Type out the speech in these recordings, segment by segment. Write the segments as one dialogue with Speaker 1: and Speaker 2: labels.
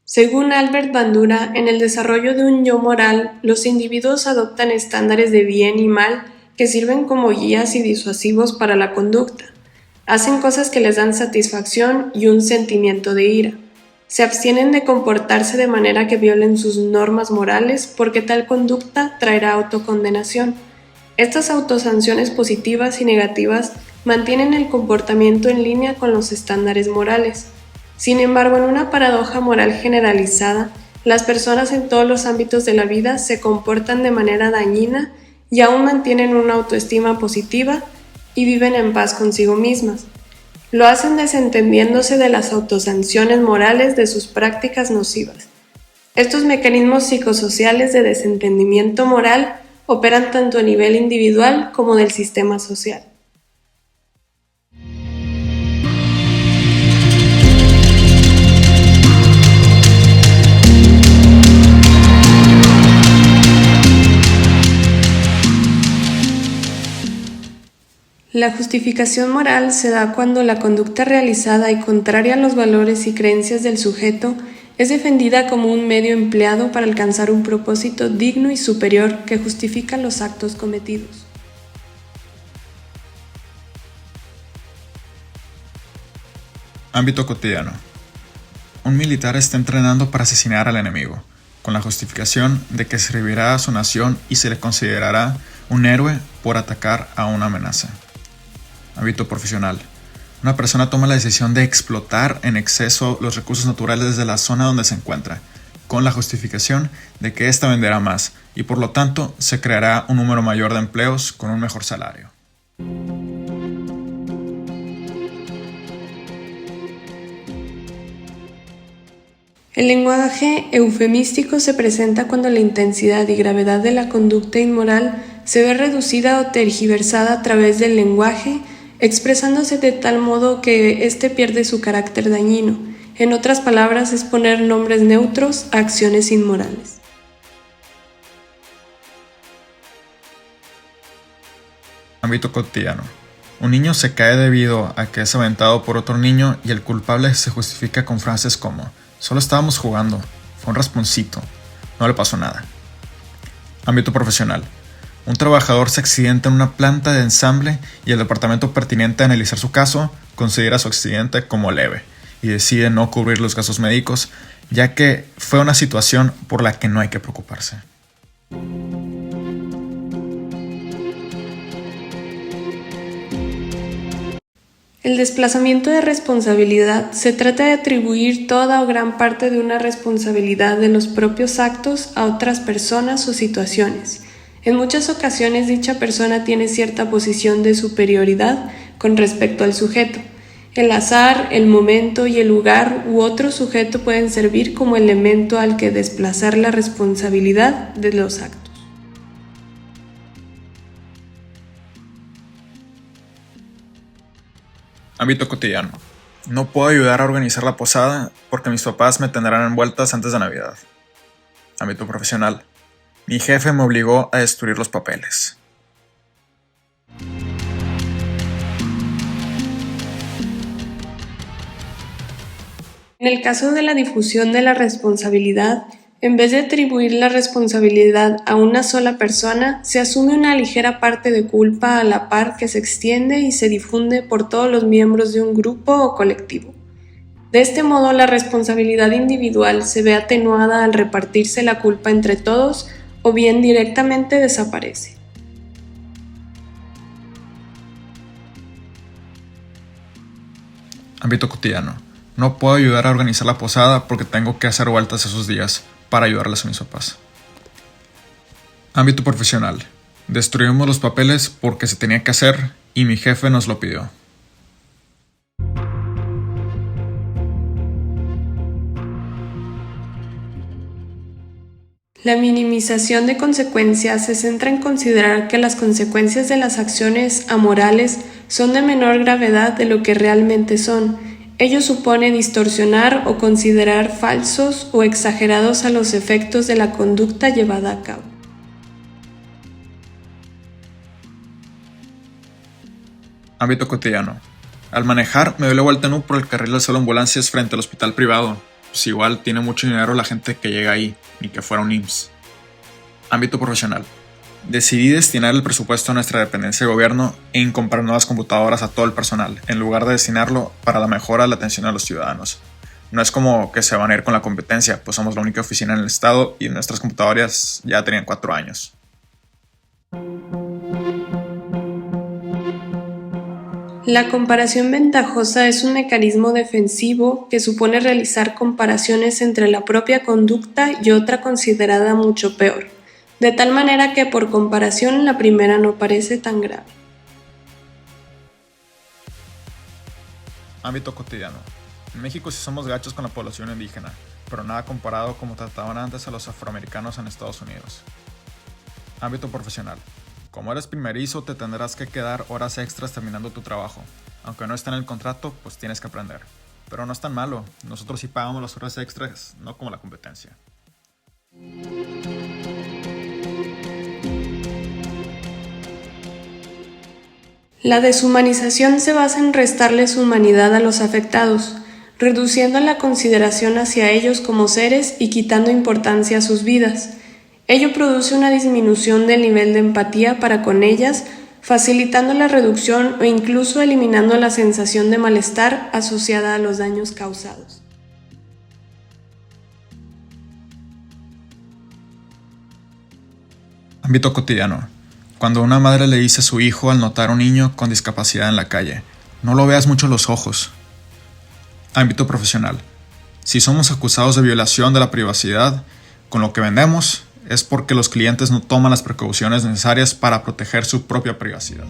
Speaker 1: Según Albert Bandura, en el desarrollo de un yo moral, los individuos adoptan estándares de bien y mal que sirven como guías y disuasivos para la conducta. Hacen cosas que les dan satisfacción y un sentimiento de ira. Se abstienen de comportarse de manera que violen sus normas morales porque tal conducta traerá autocondenación. Estas autosanciones positivas y negativas mantienen el comportamiento en línea con los estándares morales. Sin embargo, en una paradoja moral generalizada, las personas en todos los ámbitos de la vida se comportan de manera dañina y aún mantienen una autoestima positiva y viven en paz consigo mismas. Lo hacen desentendiéndose de las autosanciones morales de sus prácticas nocivas. Estos mecanismos psicosociales de desentendimiento moral operan tanto a nivel individual como del sistema social. La justificación moral se da cuando la conducta realizada y contraria a los valores y creencias del sujeto es defendida como un medio empleado para alcanzar un propósito digno y superior que justifica los actos cometidos.
Speaker 2: Ámbito cotidiano. Un militar está entrenando para asesinar al enemigo, con la justificación de que servirá a su nación y se le considerará un héroe por atacar a una amenaza. Ámbito profesional. Una persona toma la decisión de explotar en exceso los recursos naturales de la zona donde se encuentra, con la justificación de que ésta venderá más y por lo tanto se creará un número mayor de empleos con un mejor salario.
Speaker 1: El lenguaje eufemístico se presenta cuando la intensidad y gravedad de la conducta inmoral se ve reducida o tergiversada a través del lenguaje, expresándose de tal modo que éste pierde su carácter dañino. En otras palabras, es poner nombres neutros a acciones inmorales.
Speaker 2: Ámbito cotidiano. Un niño se cae debido a que es aventado por otro niño y el culpable se justifica con frases como: solo estábamos jugando, fue un rasponcito, no le pasó nada. Ámbito profesional. Un trabajador se accidenta en una planta de ensamble y el departamento pertinente a analizar su caso considera su accidente como leve y decide no cubrir los gastos médicos, ya que fue una situación por la que no hay que preocuparse.
Speaker 1: El desplazamiento de responsabilidad se trata de atribuir toda o gran parte de una responsabilidad de los propios actos a otras personas o situaciones. En muchas ocasiones dicha persona tiene cierta posición de superioridad con respecto al sujeto. El azar, el momento y el lugar u otro sujeto pueden servir como elemento al que desplazar la responsabilidad de los actos.
Speaker 2: Ámbito cotidiano. No puedo ayudar a organizar la posada porque mis papás me tendrán envueltas antes de Navidad. Ámbito profesional. Mi jefe me obligó a destruir los papeles.
Speaker 1: En el caso de la difusión de la responsabilidad, en vez de atribuir la responsabilidad a una sola persona, se asume una ligera parte de culpa a la par que se extiende y se difunde por todos los miembros de un grupo o colectivo. De este modo, la responsabilidad individual se ve atenuada al repartirse la culpa entre todos o bien directamente desaparece.
Speaker 2: Ámbito cotidiano. No puedo ayudar a organizar la posada porque tengo que hacer vueltas esos días para ayudarles a mis papás. Ámbito profesional. Destruimos los papeles porque se tenía que hacer y mi jefe nos lo pidió.
Speaker 1: La minimización de consecuencias se centra en considerar que las consecuencias de las acciones amorales son de menor gravedad de lo que realmente son. Ello supone distorsionar o considerar falsos o exagerados a los efectos de la conducta llevada a cabo.
Speaker 2: Ámbito cotidiano. Al manejar me doy la vuelta en U por el carril de solo ambulancias frente al hospital privado. Pues igual tiene mucho dinero la gente que llega ahí, ni que fuera un IMSS. Ámbito profesional. Decidí destinar el presupuesto a nuestra dependencia de gobierno en comprar nuevas computadoras a todo el personal, en lugar de destinarlo para la mejora de la atención a los ciudadanos. No es como que se van a ir con la competencia, pues somos la única oficina en el estado y nuestras computadoras ya tenían 4 años.
Speaker 1: La comparación ventajosa es un mecanismo defensivo que supone realizar comparaciones entre la propia conducta y otra considerada mucho peor, de tal manera que por comparación la primera no parece tan grave.
Speaker 2: Ámbito cotidiano. En México sí somos gachos con la población indígena, pero nada comparado como trataban antes a los afroamericanos en Estados Unidos. Ámbito profesional. Como eres primerizo, te tendrás que quedar horas extras terminando tu trabajo. Aunque no está en el contrato, pues tienes que aprender. Pero no es tan malo, nosotros sí pagamos las horas extras, no como la competencia.
Speaker 1: La deshumanización se basa en restarles humanidad a los afectados, reduciendo la consideración hacia ellos como seres y quitando importancia a sus vidas. Ello produce una disminución del nivel de empatía para con ellas, facilitando la reducción o incluso eliminando la sensación de malestar asociada a los daños causados.
Speaker 2: Ámbito cotidiano. Cuando una madre le dice a su hijo al notar a un niño con discapacidad en la calle, no lo veas mucho a los ojos. Ámbito profesional. Si somos acusados de violación de la privacidad con lo que vendemos, es porque los clientes no toman las precauciones necesarias para proteger su propia privacidad.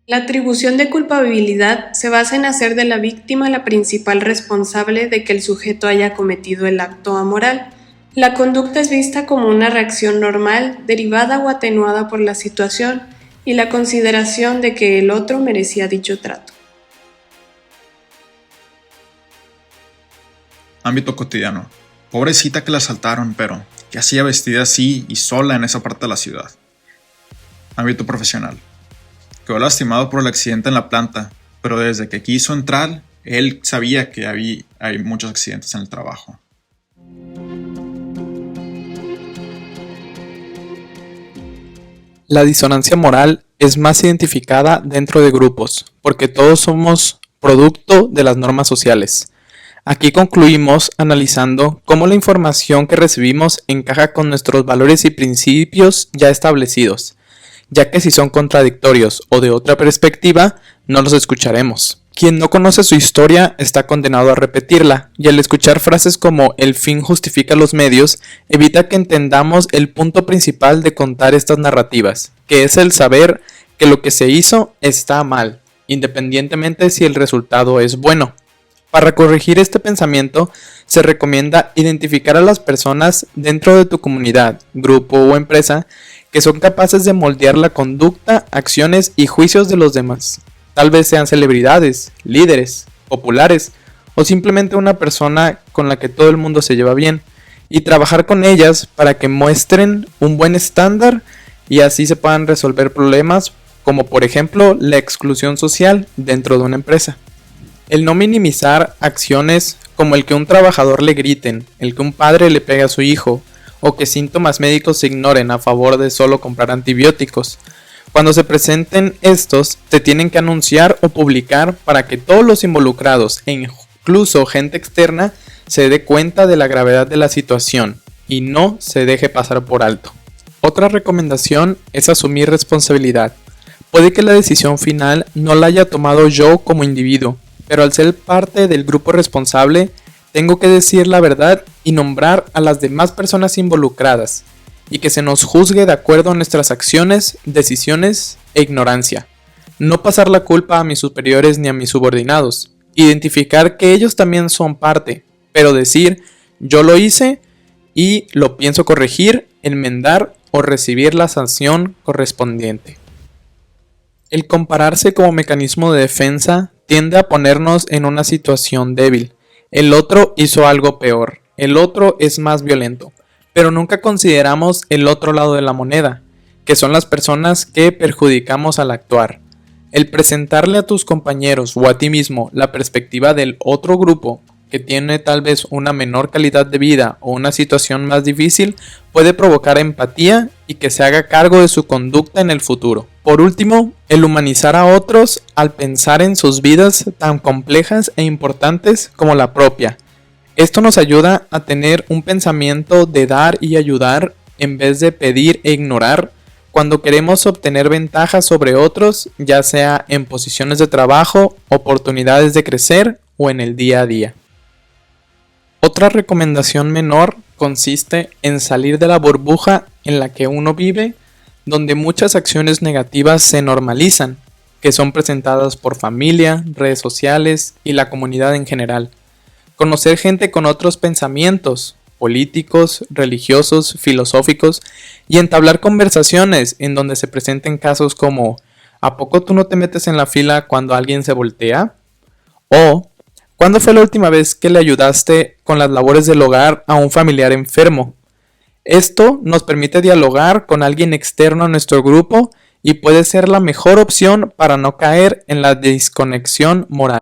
Speaker 1: La atribución de culpabilidad se basa en hacer de la víctima la principal responsable de que el sujeto haya cometido el acto amoral. La conducta es vista como una reacción normal, derivada o atenuada por la situación, y la consideración de que el otro merecía dicho trato.
Speaker 2: Ámbito cotidiano. Pobrecita que la asaltaron, pero ¿qué hacía vestida así y sola en esa parte de la ciudad? Ámbito profesional. Quedó lastimado por el accidente en la planta, pero desde que quiso entrar, él sabía que hay muchos accidentes en el trabajo.
Speaker 3: La disonancia moral es más identificada dentro de grupos, porque todos somos producto de las normas sociales. Aquí concluimos analizando cómo la información que recibimos encaja con nuestros valores y principios ya establecidos, ya que si son contradictorios o de otra perspectiva, no los escucharemos. Quien no conoce su historia está condenado a repetirla, y al escuchar frases como "el fin justifica los medios", evita que entendamos el punto principal de contar estas narrativas, que es el saber que lo que se hizo está mal, independientemente si el resultado es bueno. Para corregir este pensamiento, se recomienda identificar a las personas dentro de tu comunidad, grupo o empresa que son capaces de moldear la conducta, acciones y juicios de los demás. Tal vez sean celebridades, líderes, populares o simplemente una persona con la que todo el mundo se lleva bien, y trabajar con ellas para que muestren un buen estándar y así se puedan resolver problemas como por ejemplo la exclusión social dentro de una empresa. El no minimizar acciones como el que un trabajador le griten, el que un padre le pegue a su hijo, o que síntomas médicos se ignoren a favor de solo comprar antibióticos. Cuando se presenten estos, se tienen que anunciar o publicar para que todos los involucrados, e incluso gente externa, se dé cuenta de la gravedad de la situación y no se deje pasar por alto. Otra recomendación es asumir responsabilidad. Puede que la decisión final no la haya tomado yo como individuo, pero al ser parte del grupo responsable, tengo que decir la verdad y nombrar a las demás personas involucradas, y que se nos juzgue de acuerdo a nuestras acciones, decisiones e ignorancia. No pasar la culpa a mis superiores ni a mis subordinados. Identificar que ellos también son parte, pero decir yo lo hice y lo pienso corregir, enmendar o recibir la sanción correspondiente. El compararse como mecanismo de defensa tiende a ponernos en una situación débil. El otro hizo algo peor, el otro es más violento, pero nunca consideramos el otro lado de la moneda, que son las personas que perjudicamos al actuar. El presentarle a tus compañeros o a ti mismo la perspectiva del otro grupo, que tiene tal vez una menor calidad de vida o una situación más difícil, puede provocar empatía y que se haga cargo de su conducta en el futuro. Por último, el humanizar a otros al pensar en sus vidas tan complejas e importantes como la propia. Esto nos ayuda a tener un pensamiento de dar y ayudar en vez de pedir e ignorar cuando queremos obtener ventajas sobre otros, ya sea en posiciones de trabajo, oportunidades de crecer o en el día a día. Otra recomendación menor consiste en salir de la burbuja en la que uno vive, donde muchas acciones negativas se normalizan, que son presentadas por familia, redes sociales y la comunidad en general. Conocer gente con otros pensamientos, políticos, religiosos, filosóficos, y entablar conversaciones en donde se presenten casos como ¿a poco tú no te metes en la fila cuando alguien se voltea? O ¿cuándo fue la última vez que le ayudaste con las labores del hogar a un familiar enfermo? Esto nos permite dialogar con alguien externo a nuestro grupo y puede ser la mejor opción para no caer en la desconexión moral.